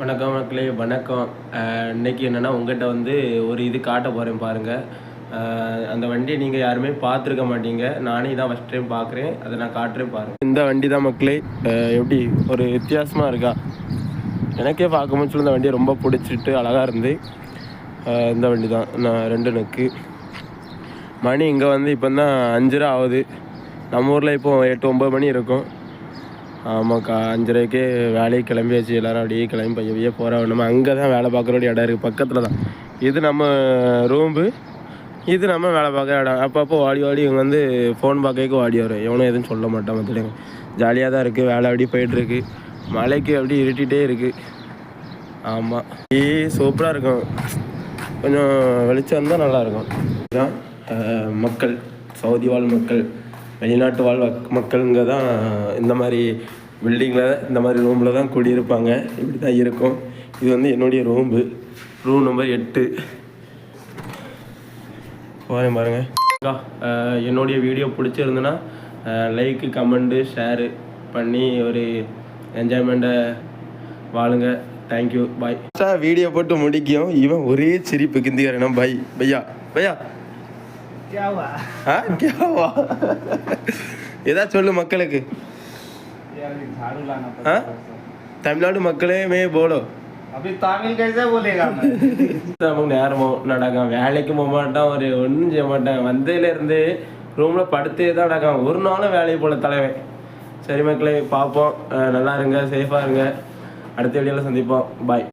வணக்கம் மக்களே, வணக்கம். இன்றைக்கி என்னென்னா உங்கள்கிட்ட வந்து ஒரு இது காட்ட போகிறேன் பாருங்கள். அந்த வண்டியை நீங்கள் யாருமே பார்த்துருக்க மாட்டீங்க. நானே தான் ஃபஸ்ட் டைம் பார்க்குறேன். அதை நான் காட்டுறேன் பாருங்கள். இந்த வண்டி தான் மக்களே. எப்படி ஒரு வித்தியாசமாக இருக்கா? எனக்கே பார்க்கும்போது சொல்லி இந்த வண்டியை ரொம்ப பிடிச்சிட்டு அழகாக இருந்து. இந்த வண்டி தான். நான் 2 நெக்கு மணி இங்கே வந்து இப்போ தான் 5:30 ஆகுது. நம்ம ஊரில் இப்போது 8-9 மணி இருக்கும். ஆமாக்கா, 5:30க்கே வேலைக்கு கிளம்பியாச்சு. எல்லோரும் அப்படியே கிளம்பி பையவே போகிறோம். நம்ம அங்கே தான் வேலை பார்க்குற இடம் இருக்குது, பக்கத்தில் தான். இது நம்ம ரூம்பு, இது நம்ம வேலை பார்க்குற இடம். அப்பப்போ ஓடி இவங்க வந்து ஃபோன் பார்க்கறதுக்கு ஓடி வரும். எவனும் எதுவும் சொல்ல மாட்டான். பார்த்துடுங்க, ஜாலியாக தான் இருக்குது. வேலை அப்படி போயிட்டுருக்கு. மழைக்கு அப்படி இருட்டிகிட்டே இருக்குது. ஆமாம், சூப்பராக இருக்கும். கொஞ்சம் வெளிச்சம் இருந்தால் நல்லாயிருக்கும். இதுதான் மக்கள், சவுதி வாழ் மக்கள், வெளிநாட்டு வாழ் மக்களுங்க தான் இந்த மாதிரி பில்டிங்கில், இந்த மாதிரி ரூமில் தான் குடியிருப்பாங்க. இப்படி தான் இருக்கும். இது வந்து என்னுடைய ரூம் நம்பர் 8. போகிறேன் பாருங்கள். என்னுடைய வீடியோ பிடிச்சிருந்துன்னா லைக்கு, கமெண்ட்டு, ஷேரு பண்ணி ஒரு என்ஜாய்மெண்ட்டை வாழுங்க. தேங்க்யூ, பாய். வீடியோ போட்டு முடிக்கும். இவன் ஒரே சிரிப்பு கிந்திக்கிறேன். பை பையா பையா ஏதாவது சொல்லு மக்களுக்கு. தமிழ்நாடு மக்களே போலோ. நேரமோ நடக்கும், வேலைக்கு போக மாட்டான், ஒரு ஒன்றும் செய்ய மாட்டேன். வந்ததுலேருந்து ரூமில் படுத்தே தான் நடக்கும். ஒரு நாளும் வேலையை போல தலைவன். சரி மக்களே, பார்ப்போம். நல்லா இருங்க, சேஃபாக இருங்க. அடுத்த வீடியோவில் சந்திப்போம். பாய்.